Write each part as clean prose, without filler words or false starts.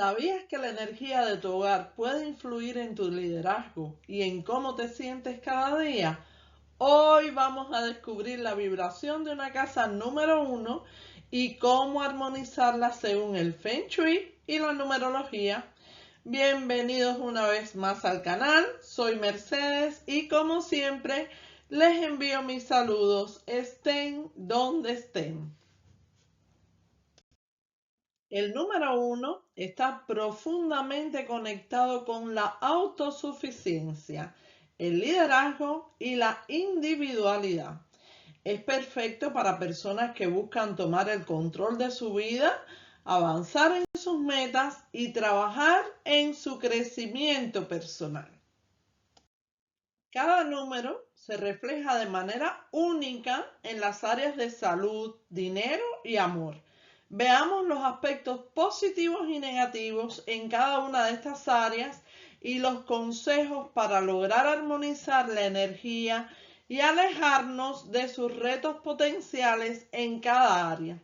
¿Sabías que la energía de tu hogar puede influir en tu liderazgo y en cómo te sientes cada día? Hoy vamos a descubrir la vibración de una casa número 1 y cómo armonizarla según el Feng Shui y la numerología. Bienvenidos una vez más al canal, soy Mercedes y como siempre les envío mis saludos, estén donde estén. El número 1 está profundamente conectado con la autosuficiencia, el liderazgo y la individualidad. Es perfecto para personas que buscan tomar el control de su vida, avanzar en sus metas y trabajar en su crecimiento personal. Cada número se refleja de manera única en las áreas de salud, dinero y amor. Veamos los aspectos positivos y negativos en cada una de estas áreas y los consejos para lograr armonizar la energía y alejarnos de sus retos potenciales en cada área.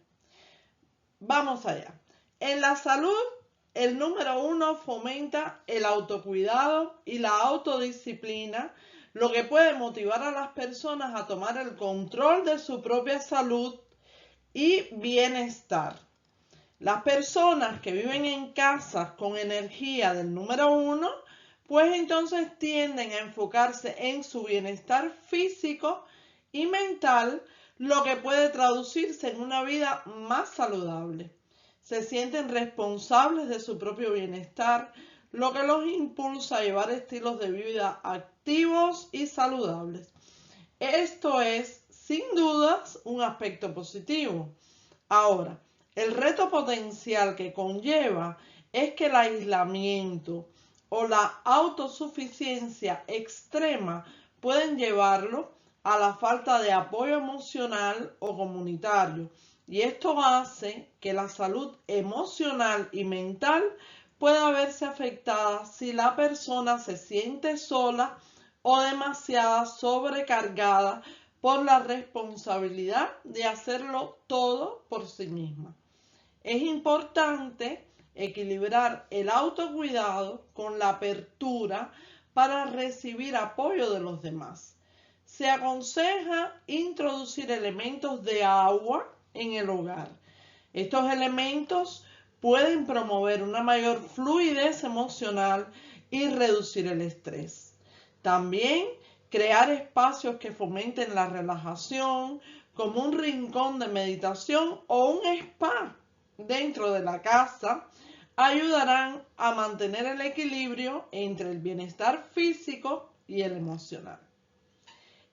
Vamos allá. En la salud, el número 1 fomenta el autocuidado y la autodisciplina, lo que puede motivar a las personas a tomar el control de su propia salud y bienestar. Las personas que viven en casas con energía del número 1, pues entonces tienden a enfocarse en su bienestar físico y mental, lo que puede traducirse en una vida más saludable. Se sienten responsables de su propio bienestar, lo que los impulsa a llevar estilos de vida activos y saludables. Esto es, sin dudas, un aspecto positivo. Ahora, el reto potencial que conlleva es que el aislamiento o la autosuficiencia extrema pueden llevarlo a la falta de apoyo emocional o comunitario, y esto hace que la salud emocional y mental pueda verse afectada si la persona se siente sola o demasiado sobrecargada por la responsabilidad de hacerlo todo por sí misma. Es importante equilibrar el autocuidado con la apertura para recibir apoyo de los demás. Se aconseja introducir elementos de agua en el hogar. Estos elementos pueden promover una mayor fluidez emocional y reducir el estrés. También crear espacios que fomenten la relajación, como un rincón de meditación o un spa dentro de la casa, ayudarán a mantener el equilibrio entre el bienestar físico y el emocional.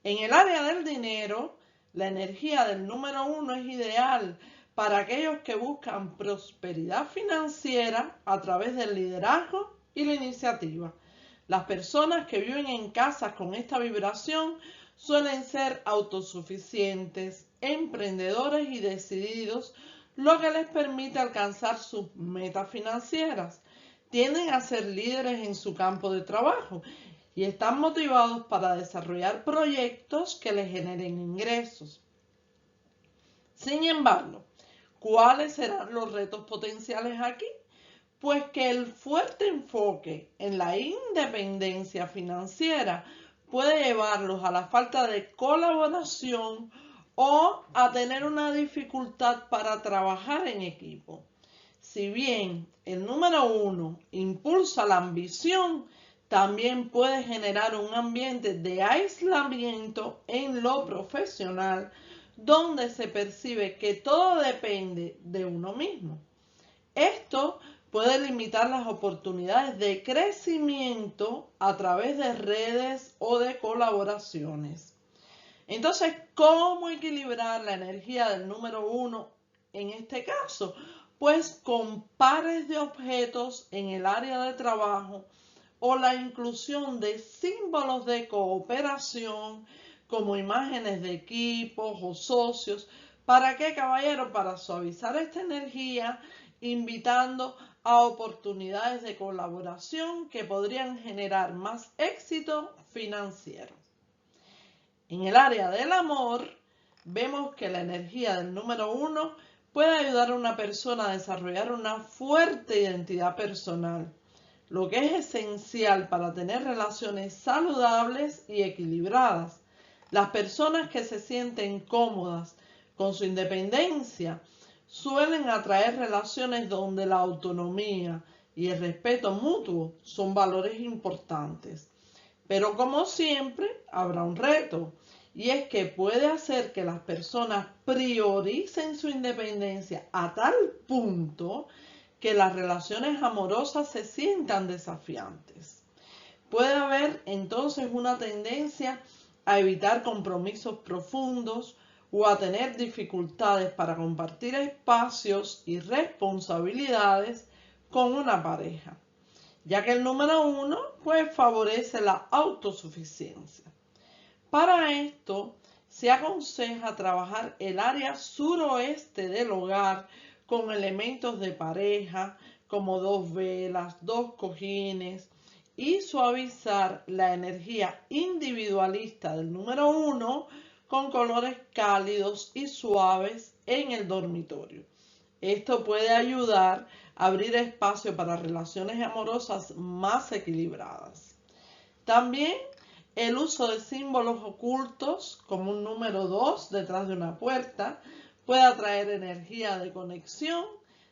En el área del dinero, la energía del número 1 es ideal para aquellos que buscan prosperidad financiera a través del liderazgo y la iniciativa. Las personas que viven en casas con esta vibración suelen ser autosuficientes, emprendedores y decididos, lo que les permite alcanzar sus metas financieras. Tienden a ser líderes en su campo de trabajo y están motivados para desarrollar proyectos que les generen ingresos. Sin embargo, ¿cuáles serán los retos potenciales aquí? Pues que el fuerte enfoque en la independencia financiera puede llevarlos a la falta de colaboración o a tener una dificultad para trabajar en equipo. Si bien el número 1 impulsa la ambición, también puede generar un ambiente de aislamiento en lo profesional, donde se percibe que todo depende de uno mismo. Esto puede limitar las oportunidades de crecimiento a través de redes o de colaboraciones. Entonces, ¿cómo equilibrar la energía del número 1 en este caso? Pues con pares de objetos en el área de trabajo o la inclusión de símbolos de cooperación como imágenes de equipos o socios. ¿Para qué, caballero? Para suavizar esta energía, invitando a oportunidades de colaboración que podrían generar más éxito financiero. En el área del amor, vemos que la energía del número 1 puede ayudar a una persona a desarrollar una fuerte identidad personal, lo que es esencial para tener relaciones saludables y equilibradas. Las personas que se sienten cómodas con su independencia suelen atraer relaciones donde la autonomía y el respeto mutuo son valores importantes. Pero como siempre, habrá un reto, y es que puede hacer que las personas prioricen su independencia a tal punto que las relaciones amorosas se sientan desafiantes. Puede haber entonces una tendencia a evitar compromisos profundos o a tener dificultades para compartir espacios y responsabilidades con una pareja, ya que el número 1 pues favorece la autosuficiencia. Para esto se aconseja trabajar el área suroeste del hogar con elementos de pareja como 2 velas, 2 cojines y suavizar la energía individualista del número 1 con colores cálidos y suaves en el dormitorio. Esto puede ayudar a abrir espacio para relaciones amorosas más equilibradas. También el uso de símbolos ocultos, como un número 2 detrás de una puerta, puede atraer energía de conexión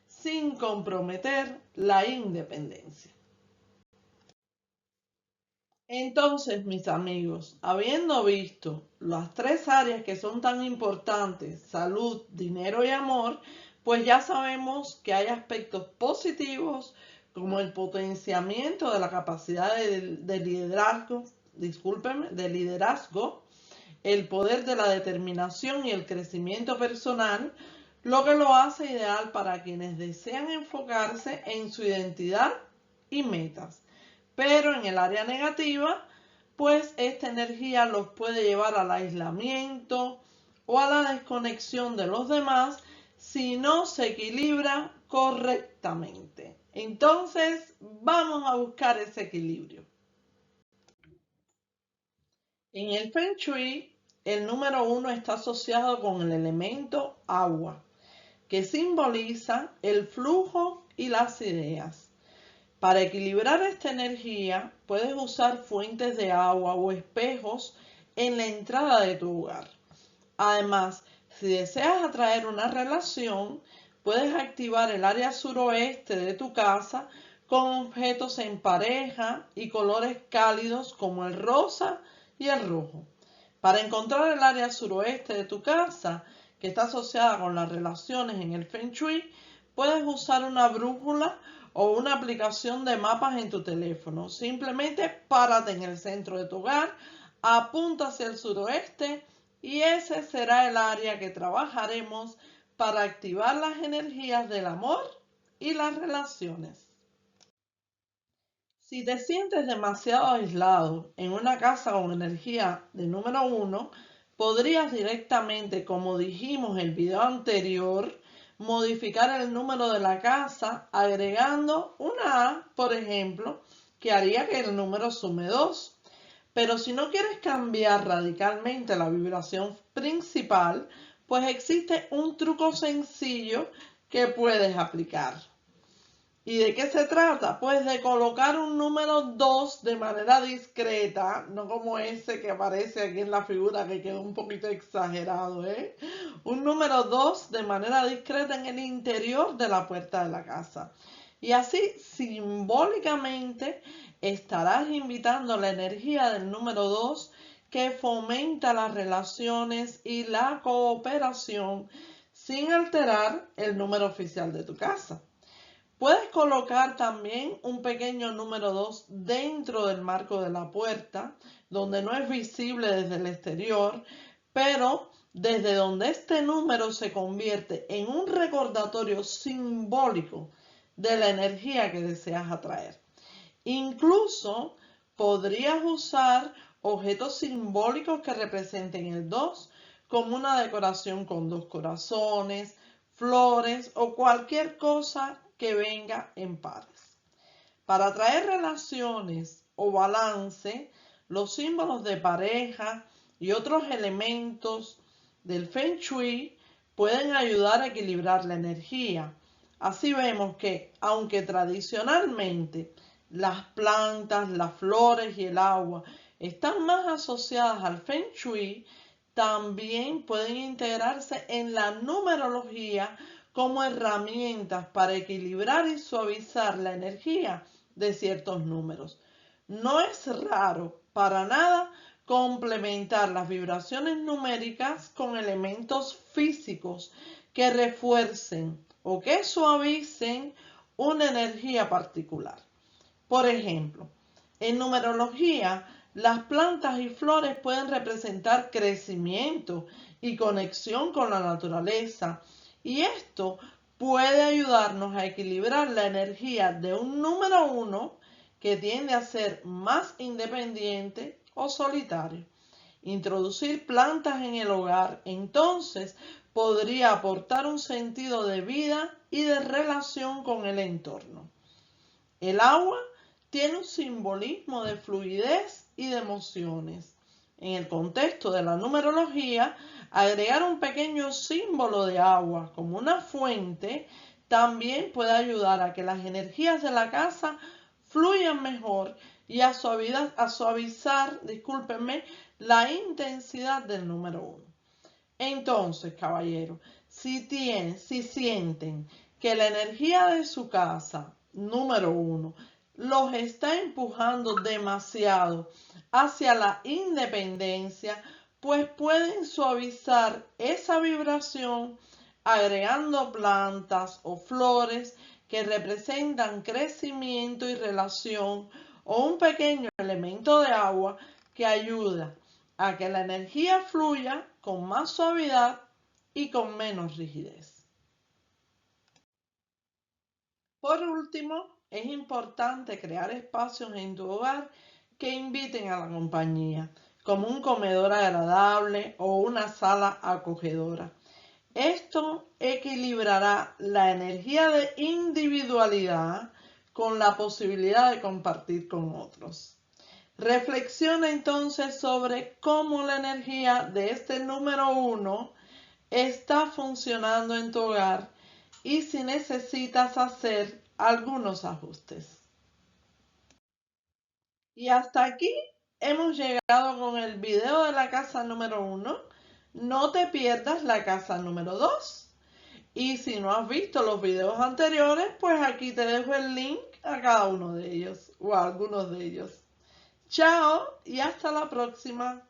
sin comprometer la independencia. Entonces, mis amigos, habiendo visto las 3 áreas que son tan importantes, salud, dinero y amor, pues ya sabemos que hay aspectos positivos como el potenciamiento de la capacidad de liderazgo, el poder de la determinación y el crecimiento personal, lo que lo hace ideal para quienes desean enfocarse en su identidad y metas. Pero en el área negativa, pues esta energía los puede llevar al aislamiento o a la desconexión de los demás si no se equilibra correctamente. Entonces, vamos a buscar ese equilibrio. En el Feng Shui, el número 1 está asociado con el elemento agua, que simboliza el flujo y las ideas. Para equilibrar esta energía, puedes usar fuentes de agua o espejos en la entrada de tu hogar. Además, si deseas atraer una relación, puedes activar el área suroeste de tu casa con objetos en pareja y colores cálidos como el rosa y el rojo. Para encontrar el área suroeste de tu casa, que está asociada con las relaciones en el Feng Shui, puedes usar una brújula o una aplicación de mapas en tu teléfono. Simplemente párate en el centro de tu hogar, apunta hacia el suroeste y ese será el área que trabajaremos para activar las energías del amor y las relaciones. Si te sientes demasiado aislado en una casa con energía de número 1, podrías directamente, como dijimos en el video anterior, modificar el número de la casa agregando una A, por ejemplo, que haría que el número sume 2. Pero si no quieres cambiar radicalmente la vibración principal, pues existe un truco sencillo que puedes aplicar. ¿Y de qué se trata? Pues de colocar un número 2 de manera discreta, no como ese que aparece aquí en la figura que quedó un poquito exagerado, ¿eh? Un número 2 de manera discreta en el interior de la puerta de la casa. Y así simbólicamente estarás invitando la energía del número 2 que fomenta las relaciones y la cooperación sin alterar el número oficial de tu casa. Puedes colocar también un pequeño número 2 dentro del marco de la puerta, donde no es visible desde el exterior, pero desde donde este número se convierte en un recordatorio simbólico de la energía que deseas atraer. Incluso podrías usar objetos simbólicos que representen el 2, como una decoración con 2 corazones, flores o cualquier cosa que venga en pares. Para atraer relaciones o balance, los símbolos de pareja y otros elementos del Feng Shui pueden ayudar a equilibrar la energía. Así vemos que, aunque tradicionalmente las plantas, las flores y el agua están más asociadas al Feng Shui, también pueden integrarse en la numerología como herramientas para equilibrar y suavizar la energía de ciertos números. No es raro para nada complementar las vibraciones numéricas con elementos físicos que refuercen o que suavicen una energía particular. Por ejemplo, en numerología, las plantas y flores pueden representar crecimiento y conexión con la naturaleza, y esto puede ayudarnos a equilibrar la energía de un número 1 que tiende a ser más independiente o solitario. Introducir plantas en el hogar, entonces, podría aportar un sentido de vida y de relación con el entorno. El agua tiene un simbolismo de fluidez y de emociones. En el contexto de la numerología, agregar un pequeño símbolo de agua como una fuente también puede ayudar a que las energías de la casa fluyan mejor y a suavizar, la intensidad del número 1. Entonces, caballeros, si sienten que la energía de su casa, número 1, los está empujando demasiado hacia la independencia, pues pueden suavizar esa vibración agregando plantas o flores que representan crecimiento y relación, o un pequeño elemento de agua que ayuda a que la energía fluya con más suavidad y con menos rigidez. Por último, es importante crear espacios en tu hogar que inviten a la compañía, como un comedor agradable o una sala acogedora. Esto equilibrará la energía de individualidad con la posibilidad de compartir con otros. Reflexiona entonces sobre cómo la energía de este número 1 está funcionando en tu hogar y si necesitas hacer algunos ajustes. Y hasta aquí hemos llegado con el video de la casa número 1. No te pierdas la casa número 2. Y si no has visto los videos anteriores, pues aquí te dejo el link a cada uno de ellos o a algunos de ellos. Chao y hasta la próxima.